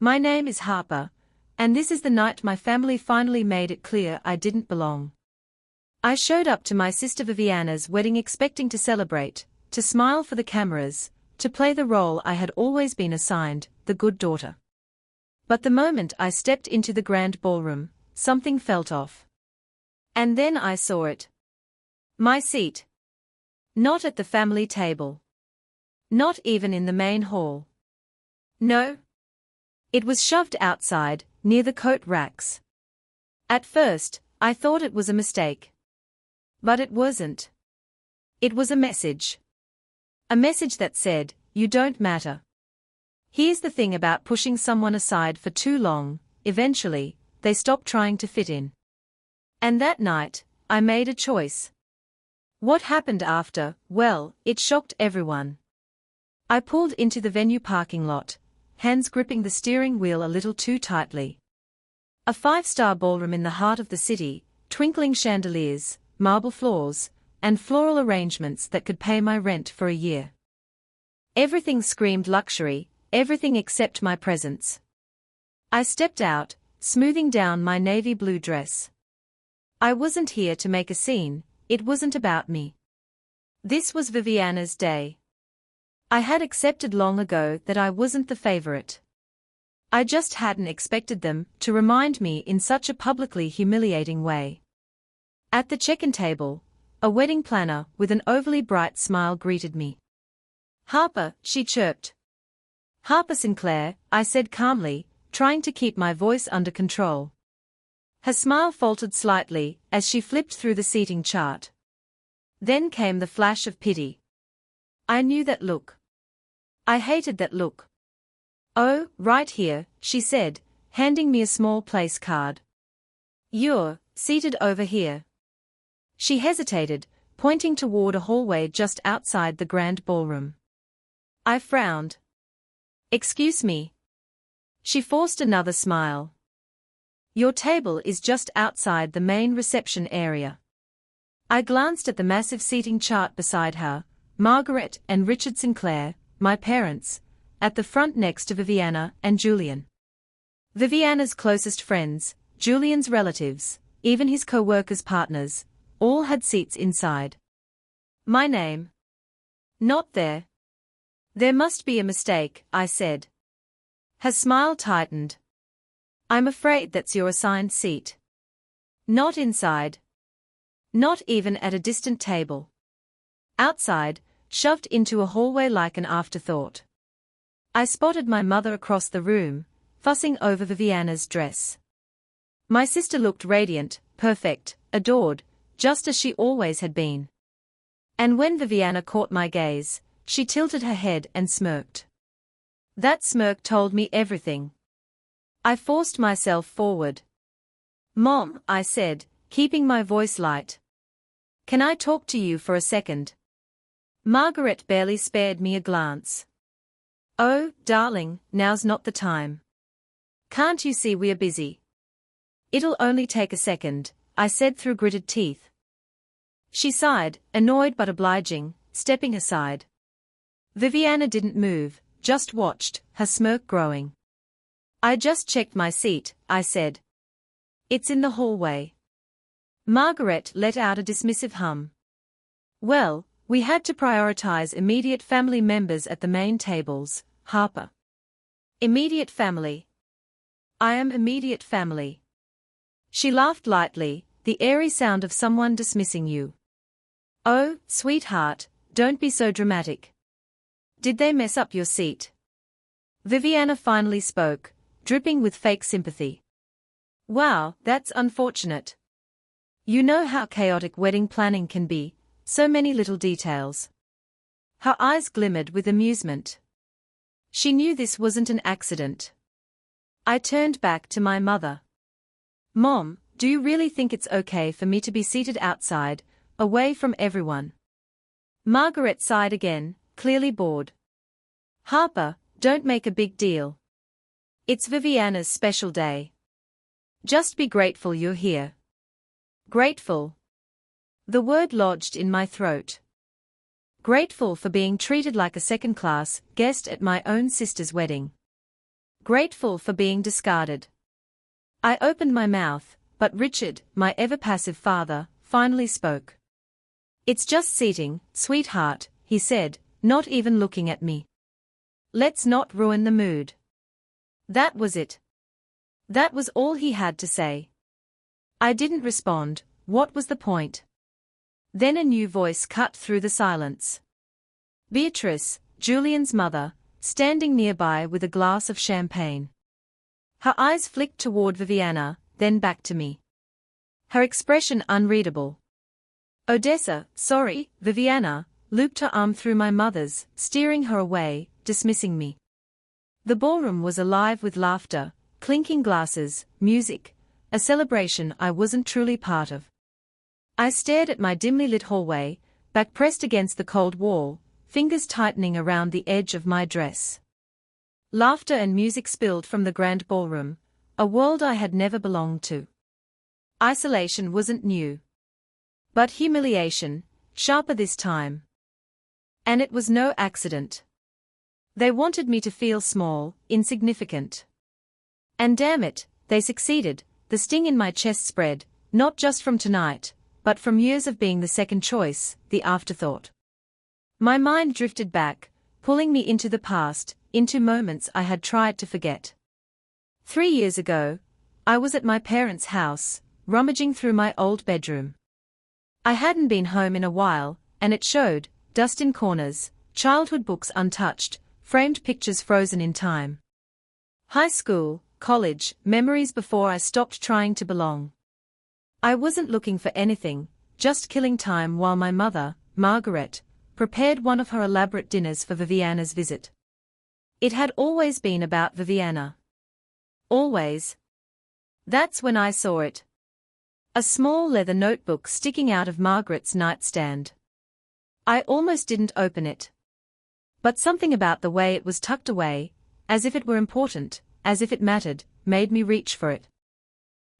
My name is Harper, and this is the night my family finally made it clear I didn't belong. I showed up to my sister Viviana's wedding expecting to celebrate, to smile for the cameras, to play the role I had always been assigned, the good daughter. But the moment I stepped into the grand ballroom, something felt off. And then I saw it. My seat. Not at the family table. Not even in the main hall. No. It was shoved outside, near the coat racks. At first, I thought it was a mistake. But it wasn't. It was a message. A message that said, "You don't matter." Here's the thing about pushing someone aside for too long, eventually, they stop trying to fit in. And that night, I made a choice. What happened after, well, it shocked everyone. I pulled into the venue parking lot, hands gripping the steering wheel a little too tightly. A five-star ballroom in the heart of the city, twinkling chandeliers, marble floors, and floral arrangements that could pay my rent for a year. Everything screamed luxury, everything except my presence. I stepped out, smoothing down my navy blue dress. I wasn't here to make a scene, it wasn't about me. This was Viviana's day. I had accepted long ago that I wasn't the favorite. I just hadn't expected them to remind me in such a publicly humiliating way. At the check-in table, a wedding planner with an overly bright smile greeted me. "Harper," she chirped. "Harper Sinclair," I said calmly, trying to keep my voice under control. Her smile faltered slightly as she flipped through the seating chart. Then came the flash of pity. I knew that look. I hated that look. "Oh, right here," she said, handing me a small place card. "You're seated over here." She hesitated, pointing toward a hallway just outside the grand ballroom. I frowned. "Excuse me." She forced another smile. "Your table is just outside the main reception area." I glanced at the massive seating chart beside her, Margaret and Richard Sinclair, my parents, at the front next to Viviana and Julian. Viviana's closest friends, Julian's relatives, even his co-workers' partners, all had seats inside. My name? Not there. "There must be a mistake," I said. Her smile tightened. "I'm afraid that's your assigned seat. Not inside. Not even at a distant table. Outside, shoved into a hallway like an afterthought." I spotted my mother across the room, fussing over Viviana's dress. My sister looked radiant, perfect, adored, just as she always had been. And when Viviana caught my gaze, she tilted her head and smirked. That smirk told me everything. I forced myself forward. "Mom," I said, keeping my voice light. "Can I talk to you for a second?" Margaret barely spared me a glance. "Oh, darling, now's not the time. Can't you see we're busy?" "It'll only take a second," I said through gritted teeth. She sighed, annoyed but obliging, stepping aside. Viviana didn't move, just watched, her smirk growing. "I just checked my seat," I said. "It's in the hallway." Margaret let out a dismissive hum. "Well, we had to prioritize immediate family members at the main tables, Harper." "Immediate family. I am immediate family." She laughed lightly, the airy sound of someone dismissing you. "Oh, sweetheart, don't be so dramatic. Did they mess up your seat?" Viviana finally spoke, dripping with fake sympathy. "Wow, that's unfortunate. You know how chaotic wedding planning can be, so many little details." Her eyes glimmered with amusement. She knew this wasn't an accident. I turned back to my mother. "Mom, do you really think it's okay for me to be seated outside, away from everyone?" Margaret sighed again, clearly bored. "Harper, don't make a big deal. It's Viviana's special day. Just be grateful you're here." Grateful. The word lodged in my throat. Grateful for being treated like a second-class guest at my own sister's wedding. grateful for being discarded. I opened my mouth, but Richard, my ever-passive father, finally spoke. "It's just seating, sweetheart," he said, not even looking at me. "Let's not ruin the mood." That was it. That was all he had to say. I didn't respond. What was the point? Then a new voice cut through the silence. Beatrice, Julian's mother, standing nearby with a glass of champagne. Her eyes flicked toward Viviana, then back to me. Her expression unreadable. "Odessa, sorry," Viviana looped her arm through my mother's, steering her away, dismissing me. The ballroom was alive with laughter, clinking glasses, music, a celebration I wasn't truly part of. I stared at my dimly lit hallway, back pressed against the cold wall, fingers tightening around the edge of my dress. Laughter and music spilled from the grand ballroom, a world I had never belonged to. Isolation wasn't new. But humiliation, sharper this time. And it was no accident. They wanted me to feel small, insignificant. And damn it, they succeeded. The sting in my chest spread, not just from tonight, but from years of being the second choice, the afterthought. My mind drifted back, pulling me into the past, into moments I had tried to forget. 3 years ago, I was at my parents' house, rummaging through my old bedroom. I hadn't been home in a while, and it showed, dust in corners, childhood books untouched, framed pictures frozen in time. High school, college, memories before I stopped trying to belong. I wasn't looking for anything, just killing time while my mother, Margaret, prepared one of her elaborate dinners for Viviana's visit. It had always been about Viviana. Always. That's when I saw it. A small leather notebook sticking out of Margaret's nightstand. I almost didn't open it. But something about the way it was tucked away, as if it were important, as if it mattered, made me reach for it.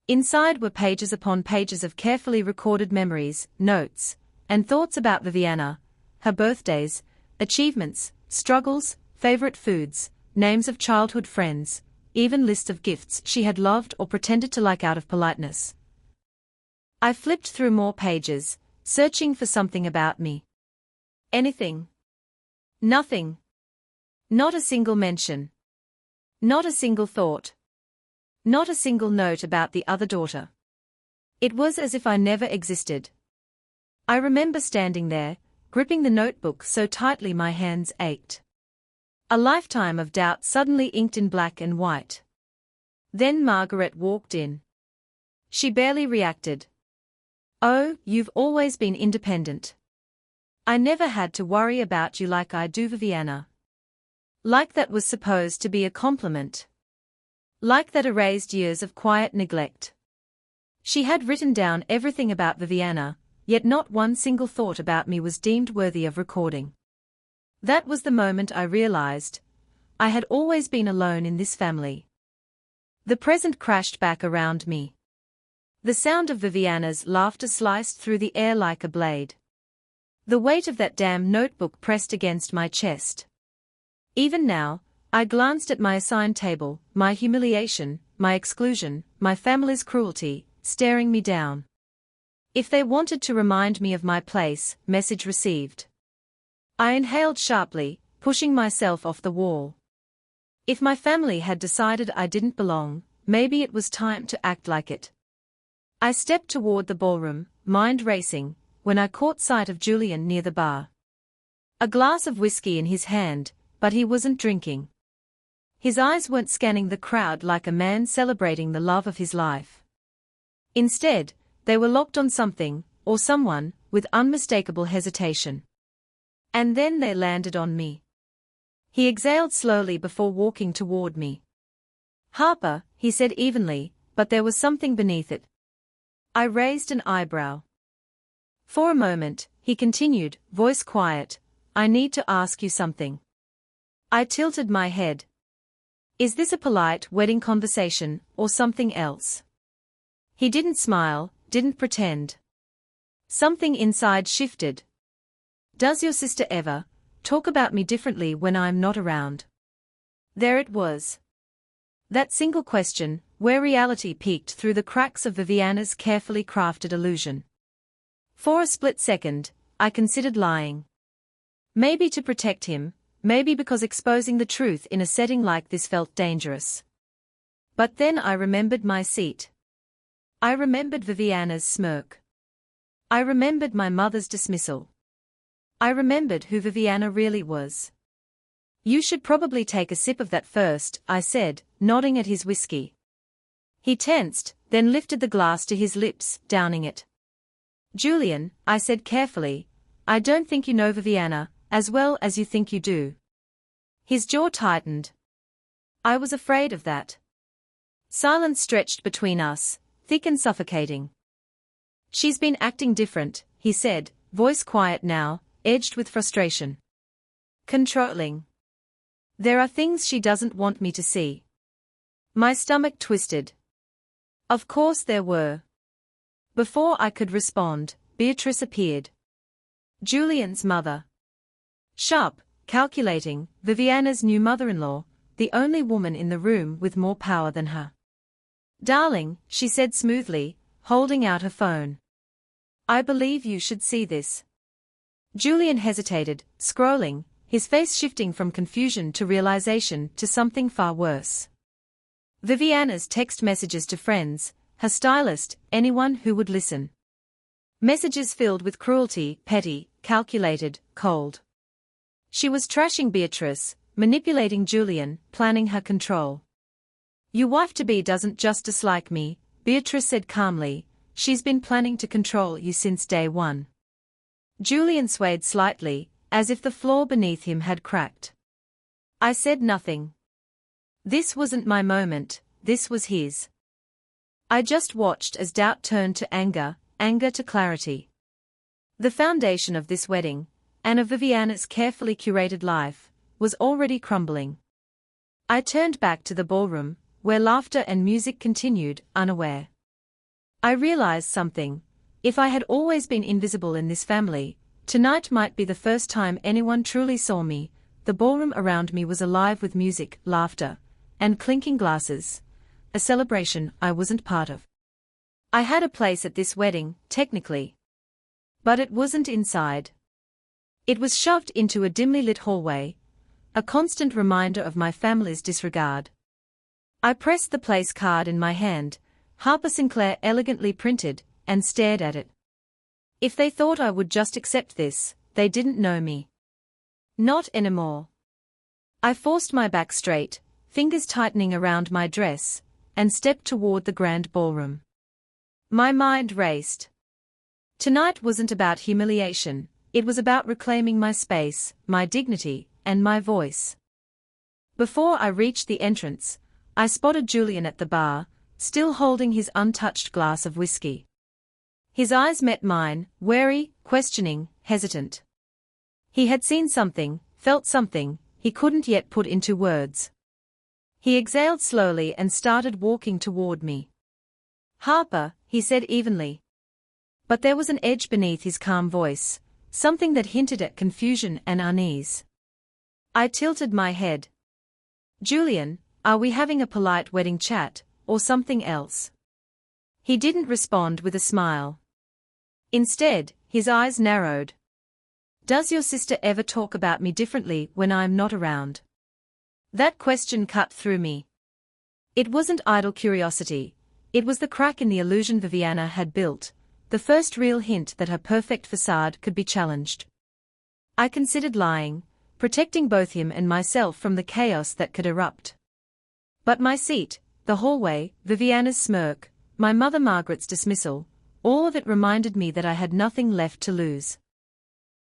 Inside were pages upon pages of carefully recorded memories, notes, and thoughts about Viviana, her birthdays, achievements, struggles, favorite foods, names of childhood friends, even lists of gifts she had loved or pretended to like out of politeness. I flipped through more pages, searching for something about me. Anything. Nothing. Not a single mention. Not a single thought. Not a single note about the other daughter. It was as if I never existed. I remember standing there, gripping the notebook so tightly my hands ached. A lifetime of doubt suddenly inked in black and white. Then Margaret walked in. She barely reacted. "Oh, you've always been independent. I never had to worry about you like I do, Viviana." Like that was supposed to be a compliment. Like that erased years of quiet neglect. She had written down everything about Viviana, yet not one single thought about me was deemed worthy of recording. That was the moment I realized I had always been alone in this family. The present crashed back around me. The sound of Viviana's laughter sliced through the air like a blade. The weight of that damn notebook pressed against my chest. Even now, I glanced at my assigned table, my humiliation, my exclusion, my family's cruelty, staring me down. If they wanted to remind me of my place, message received. I inhaled sharply, pushing myself off the wall. If my family had decided I didn't belong, maybe it was time to act like it. I stepped toward the ballroom, mind racing, when I caught sight of Julian near the bar. A glass of whiskey in his hand, but he wasn't drinking. His eyes weren't scanning the crowd like a man celebrating the love of his life. Instead, they were locked on something, or someone, with unmistakable hesitation. And then they landed on me. He exhaled slowly before walking toward me. "Harper," he said evenly, but there was something beneath it. I raised an eyebrow. "For a moment," he continued, voice quiet, "I need to ask you something." I tilted my head. "Is this a polite wedding conversation, or something else?" He didn't smile, didn't pretend. Something inside shifted. "Does your sister ever talk about me differently when I'm not around?" There it was. That single question, where reality peeked through the cracks of Viviana's carefully crafted illusion. For a split second, I considered lying. Maybe to protect him, maybe because exposing the truth in a setting like this felt dangerous. But then I remembered my seat. I remembered Viviana's smirk. I remembered my mother's dismissal. I remembered who Viviana really was. You should probably take a sip of that first, I said, nodding at his whiskey. He tensed, then lifted the glass to his lips, downing it. Julian, I said carefully, I don't think you know Viviana as well as you think you do. His jaw tightened. I was afraid of that. Silence stretched between us, thick and suffocating. She's been acting different, he said, voice quiet now, edged with frustration. Controlling. There are things she doesn't want me to see. My stomach twisted. Of course there were. Before I could respond, Beatrice appeared. Julian's mother. Sharp, calculating, Viviana's new mother-in-law, the only woman in the room with more power than her. Darling, she said smoothly, holding out her phone. I believe you should see this. Julian hesitated, scrolling, his face shifting from confusion to realization to something far worse. Viviana's text messages to friends, her stylist, anyone who would listen. Messages filled with cruelty, petty, calculated, cold. She was trashing Beatrice, manipulating Julian, planning her control. Your wife-to-be doesn't just dislike me, Beatrice said calmly, she's been planning to control you since day one. Julian swayed slightly, as if the floor beneath him had cracked. I said nothing. This wasn't my moment, this was his. I just watched as doubt turned to anger, anger to clarity. The foundation of this wedding, and of Viviana's carefully curated life, was already crumbling. I turned back to the ballroom, where laughter and music continued, unaware. I realized something. If I had always been invisible in this family, tonight might be the first time anyone truly saw me. The ballroom around me was alive with music, laughter, and clinking glasses, a celebration I wasn't part of. I had a place at this wedding, technically. But it wasn't inside. It was shoved into a dimly lit hallway, a constant reminder of my family's disregard. I pressed the place card in my hand, Harper Sinclair elegantly printed, and stared at it. If they thought I would just accept this, they didn't know me. Not anymore. I forced my back straight, fingers tightening around my dress, and stepped toward the grand ballroom. My mind raced. Tonight wasn't about humiliation. It was about reclaiming my space, my dignity, and my voice. Before I reached the entrance, I spotted Julian at the bar, still holding his untouched glass of whiskey. His eyes met mine, wary, questioning, hesitant. He had seen something, felt something, he couldn't yet put into words. He exhaled slowly and started walking toward me. Harper, he said evenly. But there was an edge beneath his calm voice, something that hinted at confusion and unease. I tilted my head. Julian, are we having a polite wedding chat, or something else? He didn't respond with a smile. Instead, his eyes narrowed. Does your sister ever talk about me differently when I'm not around? That question cut through me. It wasn't idle curiosity, it was the crack in the illusion Viviana had built, the first real hint that her perfect facade could be challenged. I considered lying, protecting both him and myself from the chaos that could erupt. But my seat, the hallway, Viviana's smirk, my mother Margaret's dismissal, all of it reminded me that I had nothing left to lose.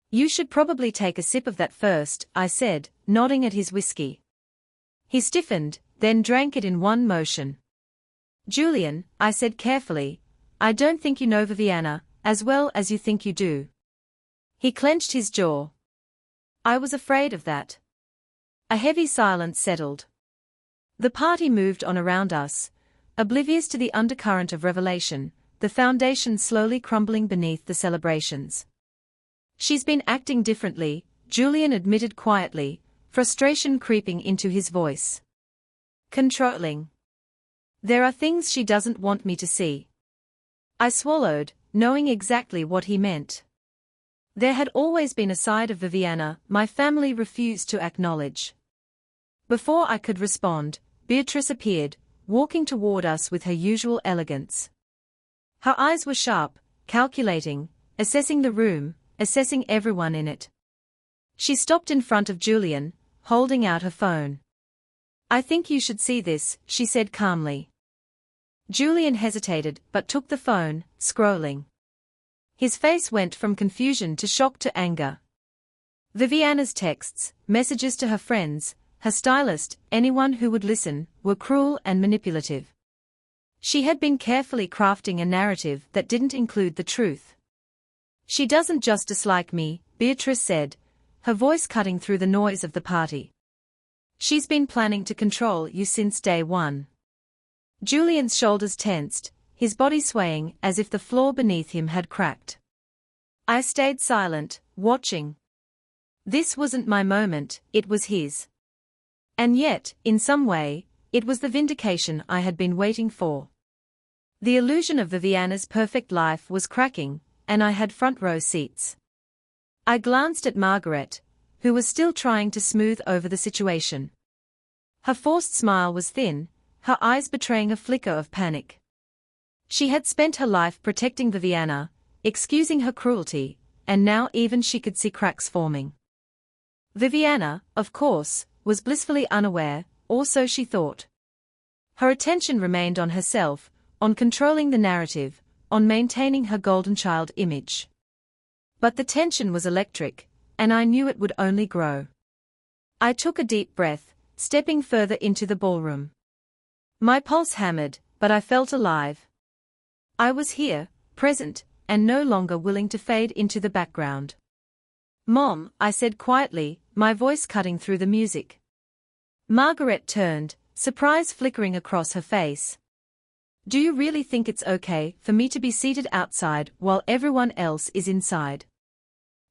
You should probably take a sip of that first, I said, nodding at his whiskey. He stiffened, then drank it in one motion. Julian, I said carefully, I don't think you know Viviana as well as you think you do. He clenched his jaw. I was afraid of that. A heavy silence settled. The party moved on around us, oblivious to the undercurrent of revelation, the foundation slowly crumbling beneath the celebrations. She's been acting differently, Julian admitted quietly, frustration creeping into his voice. Controlling. There are things she doesn't want me to see. I swallowed, knowing exactly what he meant. There had always been a side of Viviana my family refused to acknowledge. Before I could respond, Beatrice appeared, walking toward us with her usual elegance. Her eyes were sharp, calculating, assessing the room, assessing everyone in it. She stopped in front of Julian, holding out her phone. "I think you should see this," she said calmly. Julian hesitated but took the phone, scrolling. His face went from confusion to shock to anger. Viviana's texts, messages to her friends, her stylist, anyone who would listen, were cruel and manipulative. She had been carefully crafting a narrative that didn't include the truth. "She doesn't just dislike me," Beatrice said, her voice cutting through the noise of the party. "She's been planning to control you since day one." Julian's shoulders tensed, his body swaying as if the floor beneath him had cracked. I stayed silent, watching. This wasn't my moment, it was his. And yet, in some way, it was the vindication I had been waiting for. The illusion of Viviana's perfect life was cracking, and I had front-row seats. I glanced at Margaret, who was still trying to smooth over the situation. Her forced smile was thin, her eyes betraying a flicker of panic. She had spent her life protecting Viviana, excusing her cruelty, and now even she could see cracks forming. Viviana, of course, was blissfully unaware, or so she thought. Her attention remained on herself, on controlling the narrative, on maintaining her golden child image. But the tension was electric, and I knew it would only grow. I took a deep breath, stepping further into the ballroom. My pulse hammered, but I felt alive. I was here, present, and no longer willing to fade into the background. "Mom," I said quietly, my voice cutting through the music. Margaret turned, surprise flickering across her face. "Do you really think it's okay for me to be seated outside while everyone else is inside?"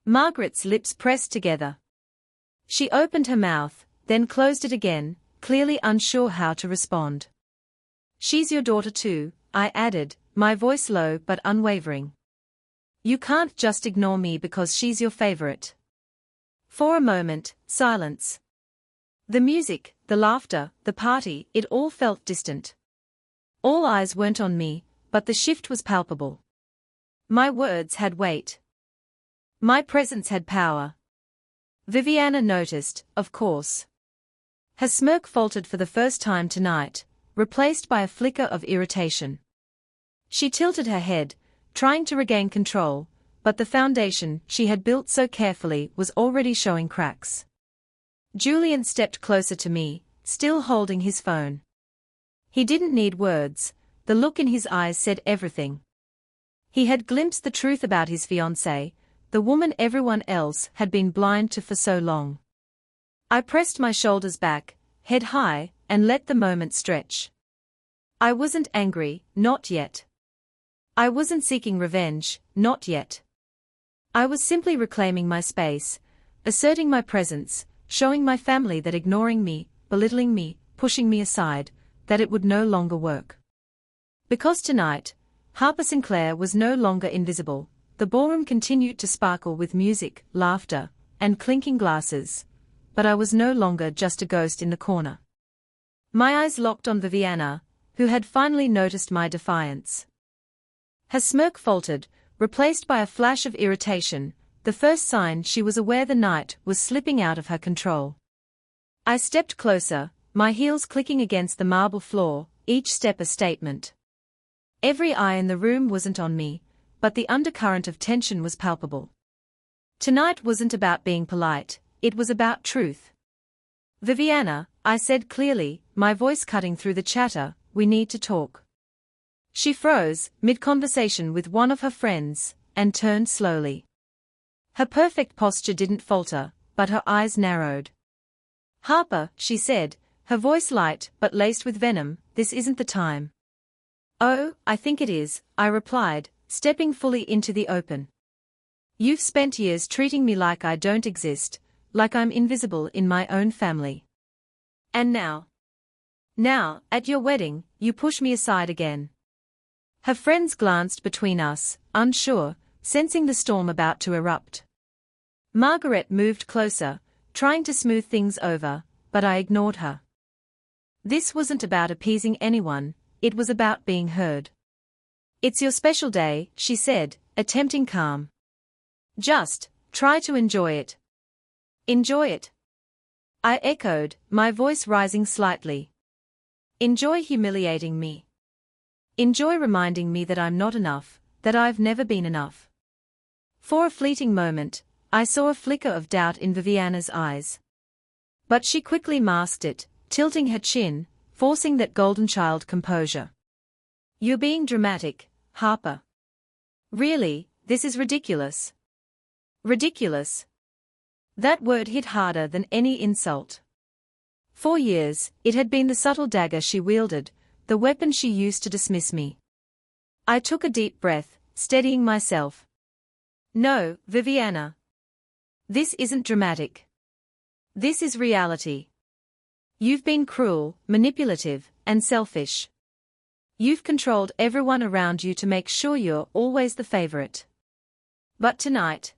Margaret's lips pressed together. She opened her mouth, then closed it again, clearly unsure how to respond. "She's your daughter too," I added, my voice low but unwavering. "You can't just ignore me because she's your favorite." For a moment, silence. The music, the laughter, the party, it all felt distant. All eyes weren't on me, but the shift was palpable. My words had weight. My presence had power. Viviana noticed, of course. Her smirk faltered for the first time tonight, replaced by a flicker of irritation. She tilted her head, trying to regain control, but the foundation she had built so carefully was already showing cracks. Julian stepped closer to me, still holding his phone. He didn't need words, the look in his eyes said everything. He had glimpsed the truth about his fiancée, the woman everyone else had been blind to for so long. I pressed my shoulders back, head high, and let the moment stretch. I wasn't angry, not yet. I wasn't seeking revenge, not yet. I was simply reclaiming my space, asserting my presence, showing my family that ignoring me, belittling me, pushing me aside, that it would no longer work. Because tonight, Harper Sinclair was no longer invisible, the ballroom continued to sparkle with music, laughter, and clinking glasses, but I was no longer just a ghost in the corner. My eyes locked on Viviana, who had finally noticed my defiance. Her smirk faltered, replaced by a flash of irritation, the first sign she was aware the night was slipping out of her control. I stepped closer, my heels clicking against the marble floor, each step a statement. Every eye in the room wasn't on me, but the undercurrent of tension was palpable. Tonight wasn't about being polite, it was about truth. "Viviana," I said clearly, my voice cutting through the chatter, "we need to talk." She froze, mid-conversation with one of her friends, and turned slowly. Her perfect posture didn't falter, but her eyes narrowed. "Harper," she said, her voice light but laced with venom, "this isn't the time." "Oh, I think it is," I replied, stepping fully into the open. "You've spent years treating me like I don't exist, like I'm invisible in my own family. And now Now, at your wedding, you push me aside again. Her friends glanced between us, unsure, sensing the storm about to erupt. Margaret moved closer, trying to smooth things over, but I ignored her. This wasn't about appeasing anyone, it was about being heard. It's your special day, she said, attempting calm. Just try to enjoy it. Enjoy it. I echoed, my voice rising slightly. Enjoy humiliating me. Enjoy reminding me that I'm not enough, that I've never been enough. For a fleeting moment, I saw a flicker of doubt in Viviana's eyes. But she quickly masked it, tilting her chin, forcing that golden child composure. You're being dramatic, Harper. Really, this is ridiculous. Ridiculous. That word hit harder than any insult. For years, it had been the subtle dagger she wielded, the weapon she used to dismiss me. I took a deep breath, steadying myself. No, Viviana. This isn't dramatic. This is reality. You've been cruel, manipulative, and selfish. You've controlled everyone around you to make sure you're always the favorite. But tonight,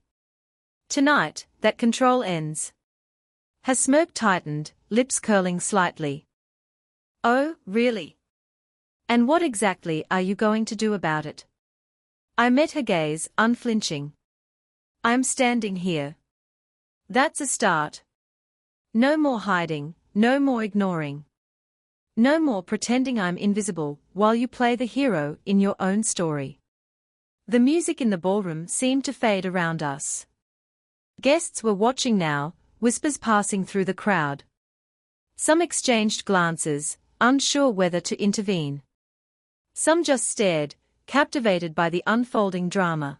that control ends. Her smirk tightened, lips curling slightly. Oh, really? And what exactly are you going to do about it? I met her gaze, unflinching. I'm standing here. That's a start. No more hiding, no more ignoring. No more pretending I'm invisible while you play the hero in your own story. The music in the ballroom seemed to fade around us. Guests were watching now, whispers passing through the crowd. Some exchanged glances, unsure whether to intervene. Some just stared, captivated by the unfolding drama.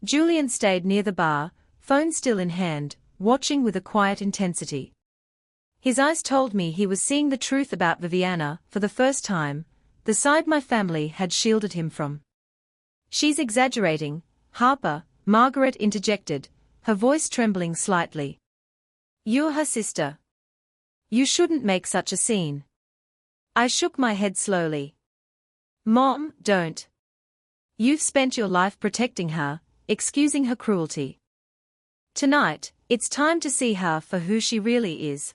Julian stayed near the bar, phone still in hand, watching with a quiet intensity. His eyes told me he was seeing the truth about Viviana for the first time, the side my family had shielded him from. She's exaggerating, Harper, Margaret interjected, her voice trembling slightly. You're her sister. You shouldn't make such a scene. I shook my head slowly. Mom, don't. You've spent your life protecting her, excusing her cruelty. Tonight, it's time to see her for who she really is.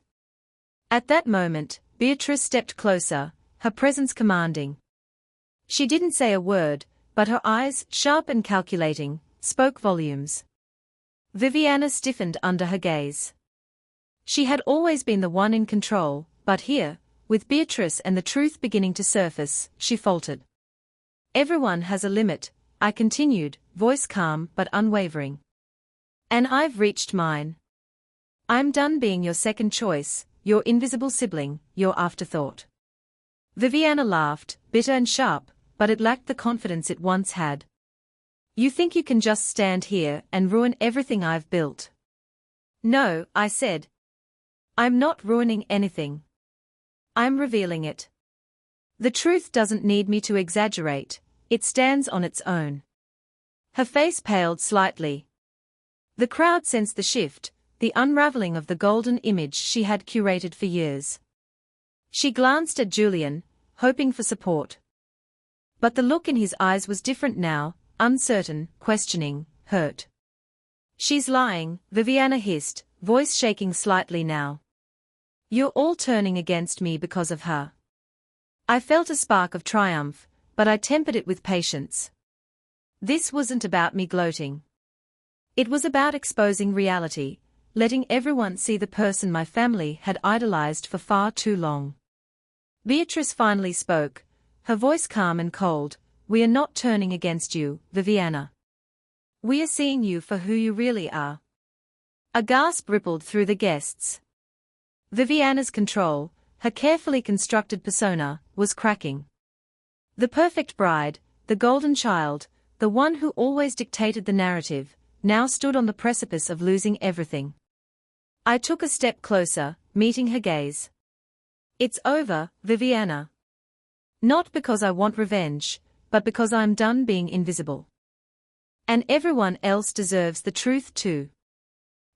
At that moment, Beatrice stepped closer, her presence commanding. She didn't say a word, but her eyes, sharp and calculating, spoke volumes. Viviana stiffened under her gaze. She had always been the one in control, but here, with Beatrice and the truth beginning to surface, she faltered. Everyone has a limit, I continued, voice calm but unwavering. And I've reached mine. I'm done being your second choice, your invisible sibling, your afterthought. Viviana laughed, bitter and sharp, but it lacked the confidence it once had. You think you can just stand here and ruin everything I've built? No, I said. I'm not ruining anything. I'm revealing it. The truth doesn't need me to exaggerate, it stands on its own. Her face paled slightly. The crowd sensed the shift, the unraveling of the golden image she had curated for years. She glanced at Julian, hoping for support. But the look in his eyes was different now, uncertain, questioning, hurt. She's lying, Viviana hissed, voice shaking slightly now. You're all turning against me because of her. I felt a spark of triumph, but I tempered it with patience. This wasn't about me gloating. It was about exposing reality, letting everyone see the person my family had idolized for far too long. Beatrice finally spoke, her voice calm and cold. We are not turning against you, Viviana. We are seeing you for who you really are. A gasp rippled through the guests. Viviana's control, her carefully constructed persona, was cracking. The perfect bride, the golden child, the one who always dictated the narrative, now stood on the precipice of losing everything. I took a step closer, meeting her gaze. It's over, Viviana. Not because I want revenge, but because I'm done being invisible. And everyone else deserves the truth too.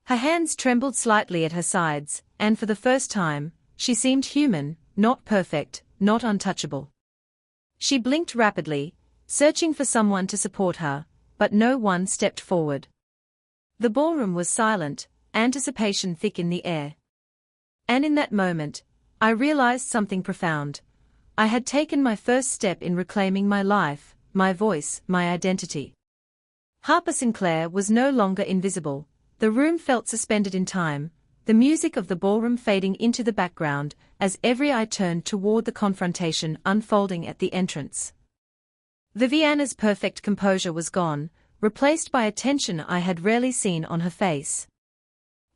Her hands trembled slightly at her sides, and for the first time, she seemed human, not perfect, not untouchable. She blinked rapidly, searching for someone to support her, but no one stepped forward. The ballroom was silent, anticipation thick in the air. And in that moment, I realized something profound. I had taken my first step in reclaiming my life, my voice, my identity. Harper Sinclair was no longer invisible. The room felt suspended in time, the music of the ballroom fading into the background, as every eye turned toward the confrontation unfolding at the entrance. Viviana's perfect composure was gone, replaced by a tension I had rarely seen on her face.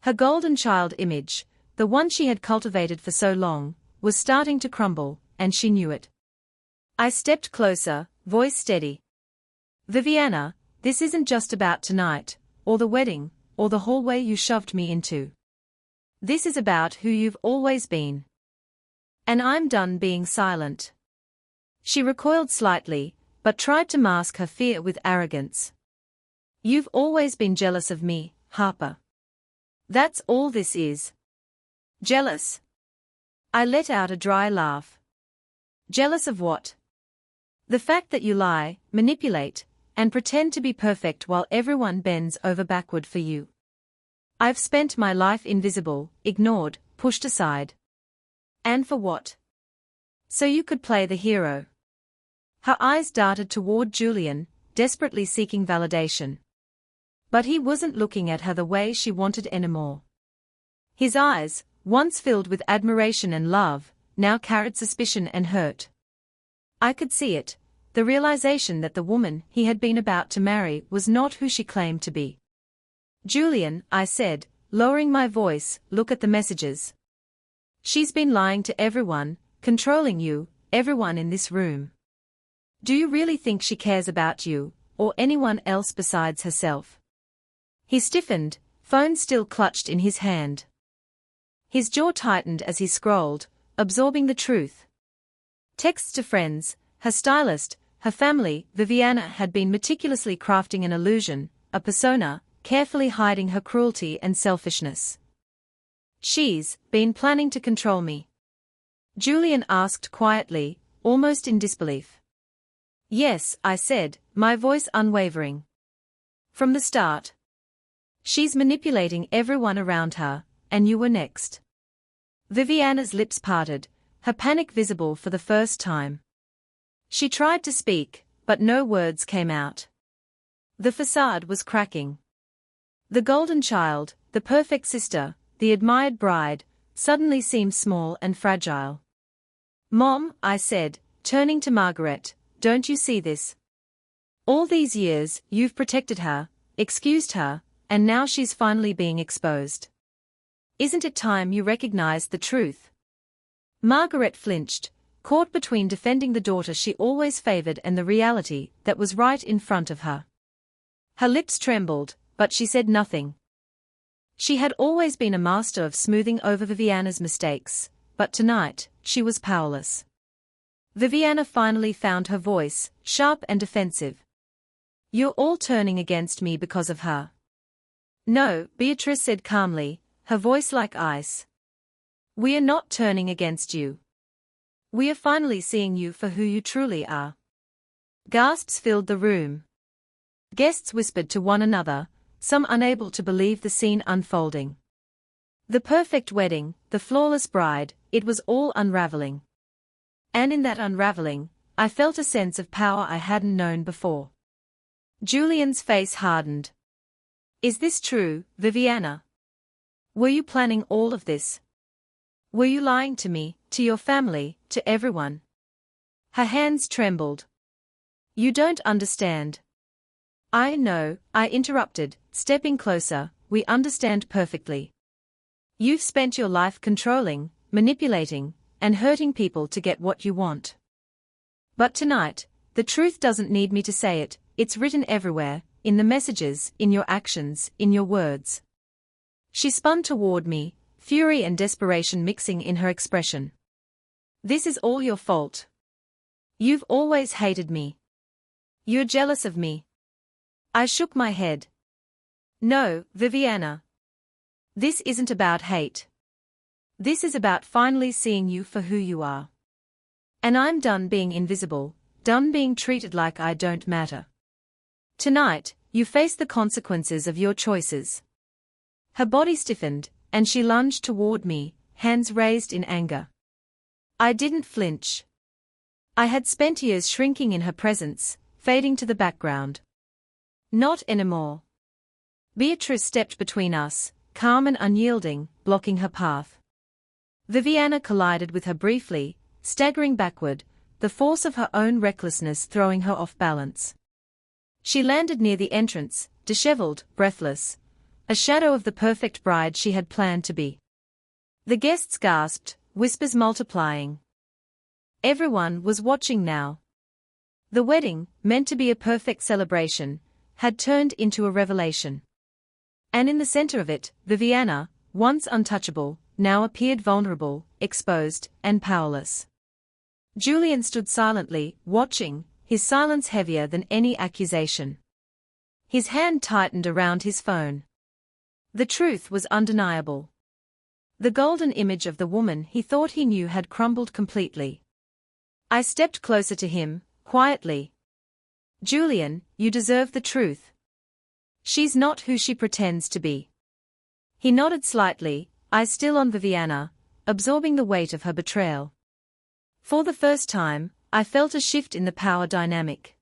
Her golden child image, the one she had cultivated for so long, was starting to crumble, and she knew it. I stepped closer, voice steady. Viviana, this isn't just about tonight, or the wedding, or the hallway you shoved me into. This is about who you've always been. And I'm done being silent. She recoiled slightly, but tried to mask her fear with arrogance. You've always been jealous of me, Harper. That's all this is. Jealous. I let out a dry laugh. Jealous of what? The fact that you lie, manipulate, and pretend to be perfect while everyone bends over backward for you. I've spent my life invisible, ignored, pushed aside. And for what? So you could play the hero. Her eyes darted toward Julian, desperately seeking validation. But he wasn't looking at her the way she wanted anymore. His eyes, once filled with admiration and love, now carried suspicion and hurt. I could see it, the realization that the woman he had been about to marry was not who she claimed to be. Julian, I said, lowering my voice, look at the messages. She's been lying to everyone, controlling you, everyone in this room. Do you really think she cares about you, or anyone else besides herself? He stiffened, phone still clutched in his hand. His jaw tightened as he scrolled, absorbing the truth. Texts to friends, her stylist, her family. Viviana had been meticulously crafting an illusion, a persona, carefully hiding her cruelty and selfishness. She's been planning to control me. Julian asked quietly, almost in disbelief. Yes, I said, my voice unwavering. From the start. She's manipulating everyone around her, and you were next. Viviana's lips parted, her panic visible for the first time. She tried to speak, but no words came out. The facade was cracking. The golden child, the perfect sister, the admired bride, suddenly seemed small and fragile. Mom, I said, turning to Margaret, don't you see this? All these years, you've protected her, excused her, and now she's finally being exposed. Isn't it time you recognized the truth? Margaret flinched, caught between defending the daughter she always favored and the reality that was right in front of her. Her lips trembled, but she said nothing. She had always been a master of smoothing over Viviana's mistakes, but tonight, she was powerless. Viviana finally found her voice, sharp and defensive. You're all turning against me because of her. No, Beatrice said calmly, her voice like ice. We are not turning against you. We are finally seeing you for who you truly are. Gasps filled the room. Guests whispered to one another, some unable to believe the scene unfolding. The perfect wedding, the flawless bride, it was all unraveling. And in that unraveling, I felt a sense of power I hadn't known before. Julian's face hardened. Is this true, Viviana? Were you planning all of this? Were you lying to me, to your family, to everyone? Her hands trembled. You don't understand. I know, I interrupted, stepping closer, we understand perfectly. You've spent your life controlling, manipulating, and hurting people to get what you want. But tonight, the truth doesn't need me to say it, it's written everywhere, in the messages, in your actions, in your words. She spun toward me, fury and desperation mixing in her expression. This is all your fault. You've always hated me. You're jealous of me. I shook my head. No, Viviana. This isn't about hate. This is about finally seeing you for who you are. And I'm done being invisible, done being treated like I don't matter. Tonight, you face the consequences of your choices. Her body stiffened, and she lunged toward me, hands raised in anger. I didn't flinch. I had spent years shrinking in her presence, fading to the background. Not anymore. Beatrice stepped between us, calm and unyielding, blocking her path. Viviana collided with her briefly, staggering backward, the force of her own recklessness throwing her off balance. She landed near the entrance, disheveled, breathless, a shadow of the perfect bride she had planned to be. The guests gasped, whispers multiplying. Everyone was watching now. The wedding, meant to be a perfect celebration, had turned into a revelation. And in the center of it, Viviana, once untouchable, now appeared vulnerable, exposed, and powerless. Julian stood silently, watching, his silence heavier than any accusation. His hand tightened around his phone. The truth was undeniable. The golden image of the woman he thought he knew had crumbled completely. I stepped closer to him, quietly. Julian, you deserve the truth. She's not who she pretends to be. He nodded slightly, eyes still on Viviana, absorbing the weight of her betrayal. For the first time, I felt a shift in the power dynamic.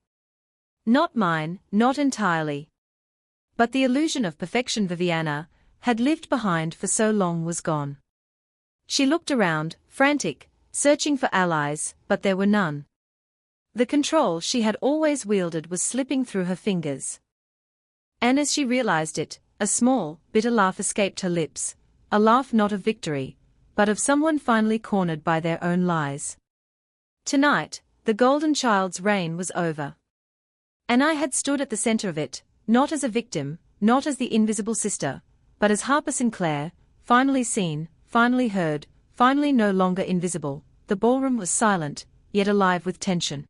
Not mine, not entirely. But the illusion of perfection Viviana had lived behind for so long was gone. She looked around, frantic, searching for allies, but there were none. The control she had always wielded was slipping through her fingers. And as she realized it, a small, bitter laugh escaped her lips, a laugh not of victory, but of someone finally cornered by their own lies. Tonight, the golden child's reign was over. And I had stood at the center of it, not as a victim, not as the invisible sister, but as Harper Sinclair, finally seen, finally heard, finally no longer invisible. The ballroom was silent, yet alive with tension.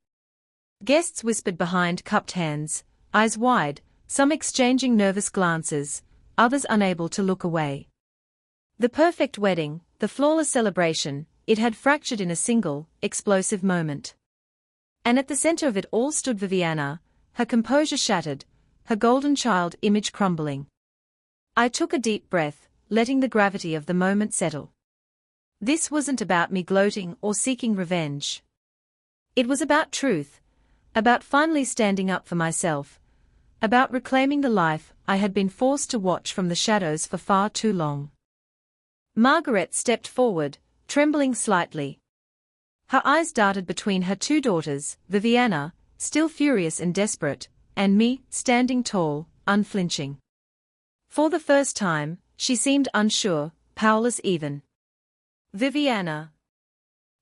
Guests whispered behind cupped hands, eyes wide, some exchanging nervous glances, others unable to look away. The perfect wedding, the flawless celebration, it had fractured in a single, explosive moment. And at the center of it all stood Viviana, her composure shattered, her golden child image crumbling. I took a deep breath, letting the gravity of the moment settle. This wasn't about me gloating or seeking revenge. It was about truth, about finally standing up for myself, about reclaiming the life I had been forced to watch from the shadows for far too long. Margaret stepped forward, trembling slightly. Her eyes darted between her two daughters, Viviana, still furious and desperate, and me, standing tall, unflinching. For the first time, she seemed unsure, powerless even. Viviana.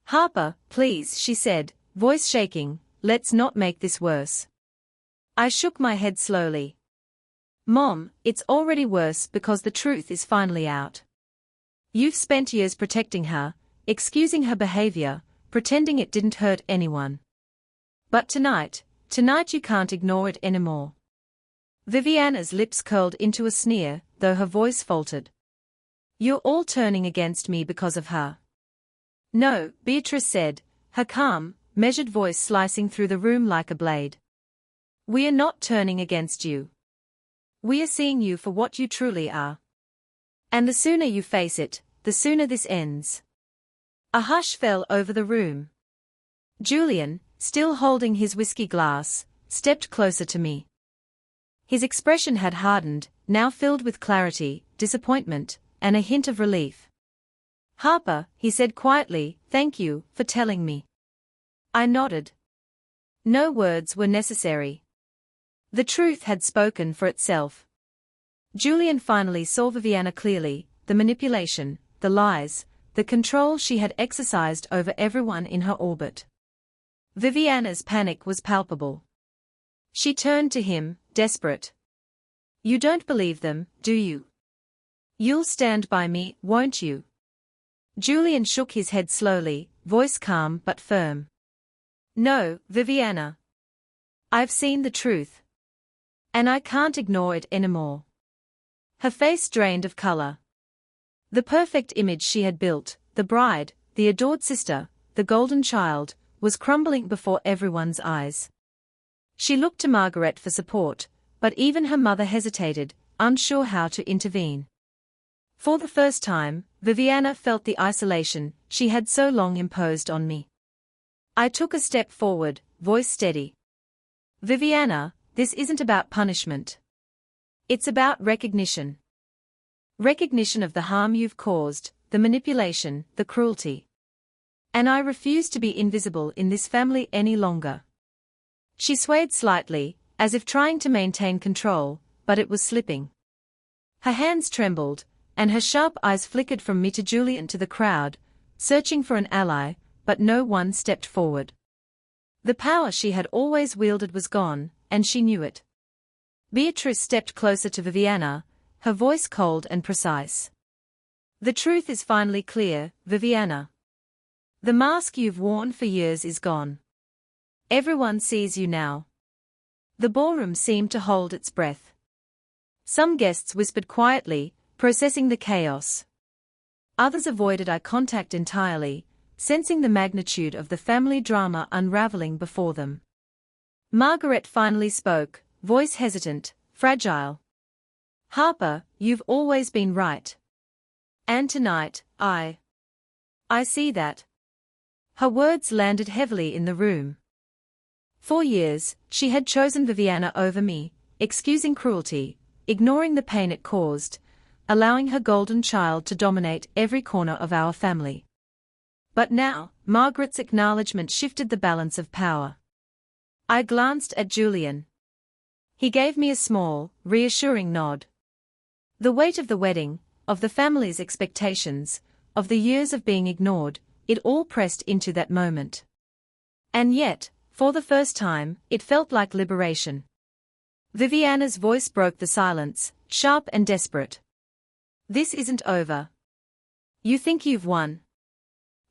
Harper, please, she said, voice shaking, let's not make this worse. I shook my head slowly. Mom, it's already worse because the truth is finally out. You've spent years protecting her, excusing her behavior, pretending it didn't hurt anyone. But tonight you can't ignore it anymore. Viviana's lips curled into a sneer, though her voice faltered. You're all turning against me because of her. No, Beatrice said, her calm, measured voice slicing through the room like a blade. We are not turning against you. We are seeing you for what you truly are. And the sooner you face it, the sooner this ends. A hush fell over the room. Julian, still holding his whiskey glass, stepped closer to me. His expression had hardened, now filled with clarity, disappointment, and a hint of relief. Harper, he said quietly, thank you for telling me. I nodded. No words were necessary. The truth had spoken for itself. Julian finally saw Viviana clearly, the manipulation, the lies, the control she had exercised over everyone in her orbit. Viviana's panic was palpable. She turned to him, desperate. You don't believe them, do you? You'll stand by me, won't you? Julian shook his head slowly, voice calm but firm. No, Viviana. I've seen the truth. And I can't ignore it anymore. Her face drained of color. The perfect image she had built, the bride, the adored sister, the golden child, was crumbling before everyone's eyes. She looked to Margaret for support, but even her mother hesitated, unsure how to intervene. For the first time, Viviana felt the isolation she had so long imposed on me. I took a step forward, voice steady. Viviana, this isn't about punishment. It's about recognition. Recognition of the harm you've caused, the manipulation, the cruelty. And I refuse to be invisible in this family any longer. She swayed slightly, as if trying to maintain control, but it was slipping. Her hands trembled, and her sharp eyes flickered from me to Julian to the crowd, searching for an ally, but no one stepped forward. The power she had always wielded was gone, and she knew it. Beatrice stepped closer to Viviana, her voice cold and precise. The truth is finally clear, Viviana. The mask you've worn for years is gone. Everyone sees you now. The ballroom seemed to hold its breath. Some guests whispered quietly, processing the chaos. Others avoided eye contact entirely, sensing the magnitude of the family drama unraveling before them. Margaret finally spoke, voice hesitant, fragile. Harper, you've always been right. And tonight, I see that. Her words landed heavily in the room. For years, she had chosen Viviana over me, excusing cruelty, ignoring the pain it caused, allowing her golden child to dominate every corner of our family. But now, Margaret's acknowledgement shifted the balance of power. I glanced at Julian. He gave me a small, reassuring nod. The weight of the wedding, of the family's expectations, of the years of being ignored, it all pressed into that moment. And yet, for the first time, it felt like liberation. Viviana's voice broke the silence, sharp and desperate. This isn't over. You think you've won.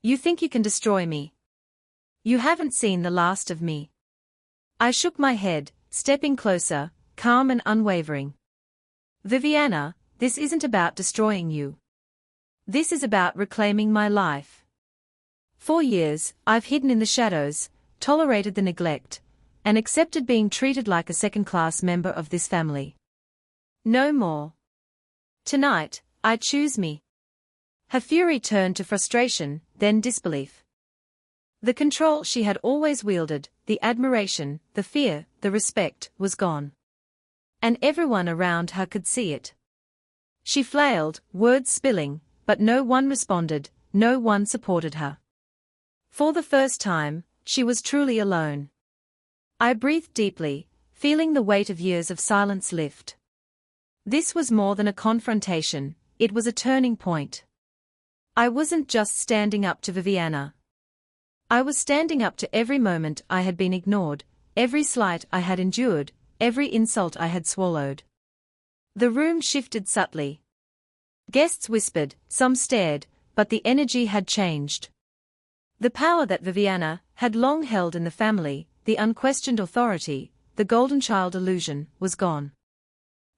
You think you can destroy me. You haven't seen the last of me. I shook my head, stepping closer, calm and unwavering. Viviana, this isn't about destroying you. This is about reclaiming my life. For years, I've hidden in the shadows, tolerated the neglect, and accepted being treated like a second-class member of this family. No more. Tonight, I choose me. Her fury turned to frustration, then disbelief. The control she had always wielded, the admiration, the fear, the respect, was gone. And everyone around her could see it. She flailed, words spilling, but no one responded, no one supported her. For the first time, she was truly alone. I breathed deeply, feeling the weight of years of silence lift. This was more than a confrontation, it was a turning point. I wasn't just standing up to Viviana. I was standing up to every moment I had been ignored, every slight I had endured, every insult I had swallowed. The room shifted subtly. Guests whispered, some stared, but the energy had changed. The power that Viviana had long held in the family, the unquestioned authority, the golden child illusion, was gone.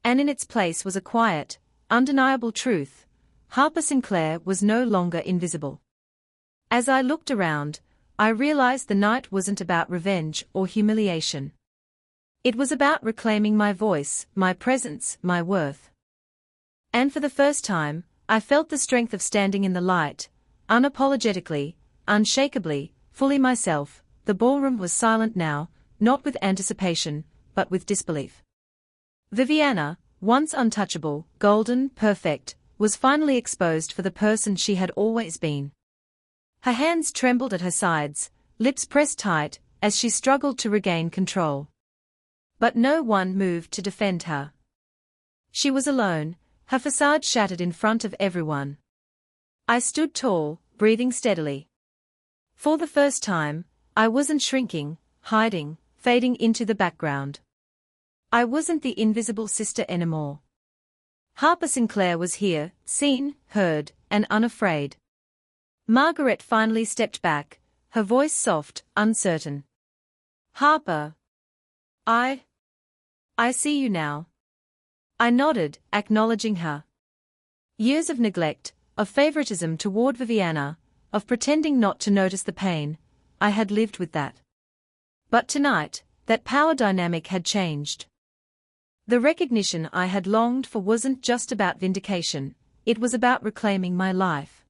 And in its place was a quiet, undeniable truth: Harper Sinclair was no longer invisible. As I looked around, I realized the night wasn't about revenge or humiliation. It was about reclaiming my voice, my presence, my worth. And for the first time, I felt the strength of standing in the light, unapologetically, unshakably, fully myself. The ballroom was silent now, not with anticipation, but with disbelief. Viviana, once untouchable, golden, perfect, was finally exposed for the person she had always been. Her hands trembled at her sides, lips pressed tight, as she struggled to regain control. But no one moved to defend her. She was alone, her facade shattered in front of everyone. I stood tall, breathing steadily. For the first time, I wasn't shrinking, hiding, fading into the background. I wasn't the invisible sister anymore. Harper Sinclair was here, seen, heard, and unafraid. Margaret finally stepped back, her voice soft, uncertain. Harper. I see you now. I nodded, acknowledging her. Years of neglect, of favoritism toward Viviana, of pretending not to notice the pain. I had lived with that. But tonight, that power dynamic had changed. The recognition I had longed for wasn't just about vindication, it was about reclaiming my life.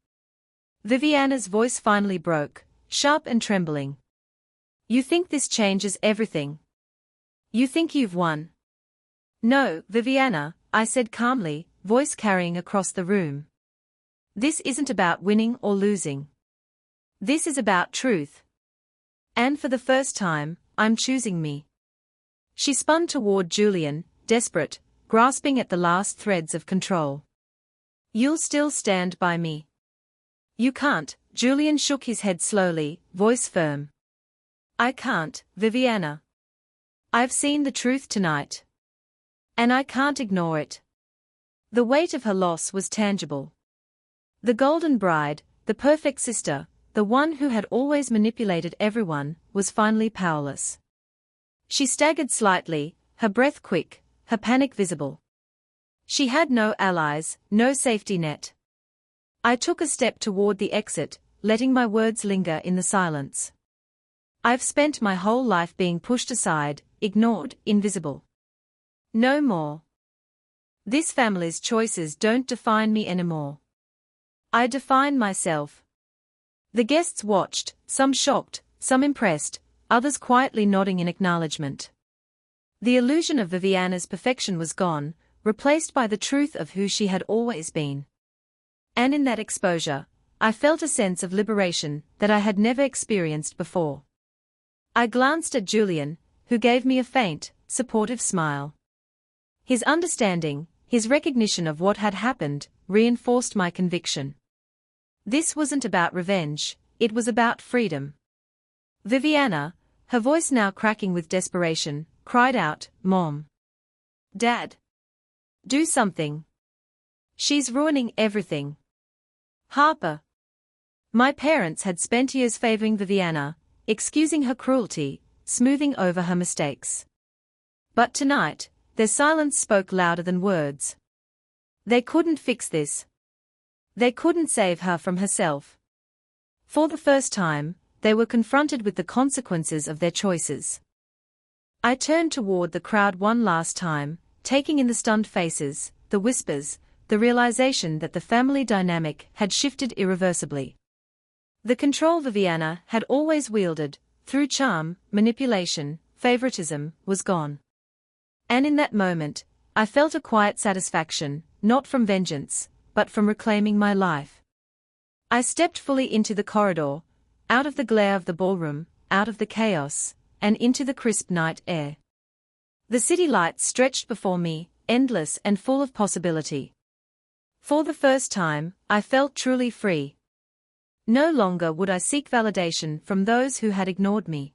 Viviana's voice finally broke, sharp and trembling. You think this changes everything? You think you've won? No, Viviana, I said calmly, voice carrying across the room. This isn't about winning or losing. This is about truth. And for the first time, I'm choosing me. She spun toward Julian, desperate, grasping at the last threads of control. You'll still stand by me. You can't, Julian shook his head slowly, voice firm. I can't, Viviana. I've seen the truth tonight. And I can't ignore it. The weight of her loss was tangible. The golden bride, the perfect sister, the one who had always manipulated everyone, was finally powerless. She staggered slightly, her breath quick, her panic visible. She had no allies, no safety net. I took a step toward the exit, letting my words linger in the silence. I've spent my whole life being pushed aside, ignored, invisible. No more. This family's choices don't define me anymore. I define myself. The guests watched, some shocked, some impressed, others quietly nodding in acknowledgement. The illusion of Viviana's perfection was gone, replaced by the truth of who she had always been. And in that exposure, I felt a sense of liberation that I had never experienced before. I glanced at Julian, who gave me a faint, supportive smile. His understanding, his recognition of what had happened, reinforced my conviction. This wasn't about revenge, it was about freedom. Viviana, her voice now cracking with desperation, cried out, Mom. Dad. Do something. She's ruining everything. Harper. My parents had spent years favoring Viviana, excusing her cruelty, smoothing over her mistakes. But tonight, their silence spoke louder than words. They couldn't fix this. They couldn't save her from herself. For the first time, they were confronted with the consequences of their choices. I turned toward the crowd one last time, taking in the stunned faces, the whispers, the realization that the family dynamic had shifted irreversibly. The control Viviana had always wielded, through charm, manipulation, favoritism, was gone. And in that moment, I felt a quiet satisfaction, not from vengeance, but from reclaiming my life. I stepped fully into the corridor, out of the glare of the ballroom, out of the chaos, and into the crisp night air. The city lights stretched before me, endless and full of possibility. For the first time, I felt truly free. No longer would I seek validation from those who had ignored me.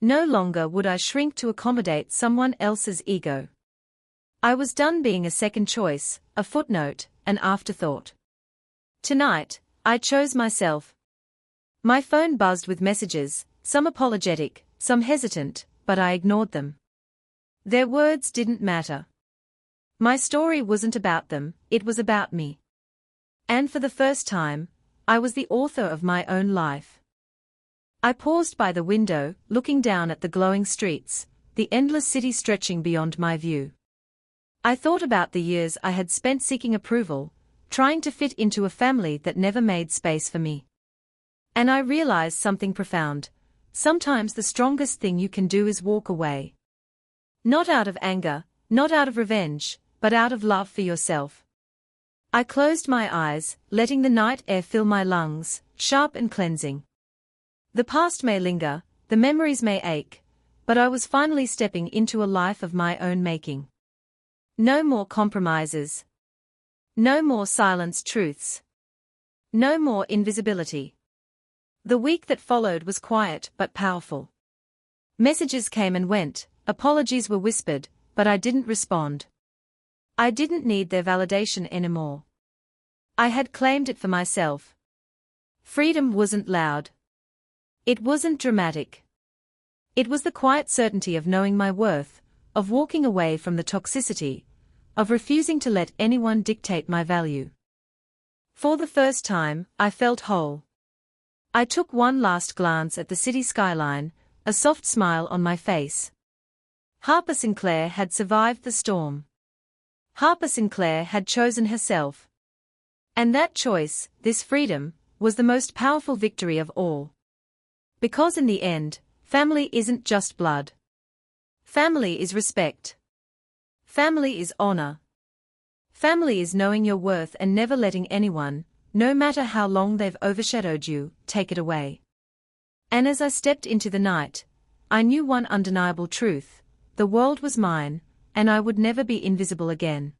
No longer would I shrink to accommodate someone else's ego. I was done being a second choice, a footnote, an afterthought. Tonight, I chose myself. My phone buzzed with messages, some apologetic, some hesitant, but I ignored them. Their words didn't matter. My story wasn't about them, it was about me. And for the first time, I was the author of my own life. I paused by the window, looking down at the glowing streets, the endless city stretching beyond my view. I thought about the years I had spent seeking approval, trying to fit into a family that never made space for me. And I realized something profound. Sometimes the strongest thing you can do is walk away. Not out of anger, not out of revenge, but out of love for yourself. I closed my eyes, letting the night air fill my lungs, sharp and cleansing. The past may linger, the memories may ache, but I was finally stepping into a life of my own making. No more compromises. No more silenced truths. No more invisibility. The week that followed was quiet but powerful. Messages came and went, apologies were whispered, but I didn't respond. I didn't need their validation anymore. I had claimed it for myself. Freedom wasn't loud. It wasn't dramatic. It was the quiet certainty of knowing my worth, of walking away from the toxicity, of refusing to let anyone dictate my value. For the first time, I felt whole. I took one last glance at the city skyline, a soft smile on my face. Harper Sinclair had survived the storm. Harper Sinclair had chosen herself. And that choice, this freedom, was the most powerful victory of all. Because in the end, family isn't just blood. Family is respect. Family is honor. Family is knowing your worth and never letting anyone, no matter how long they've overshadowed you, take it away. And as I stepped into the night, I knew one undeniable truth: the world was mine, and I would never be invisible again.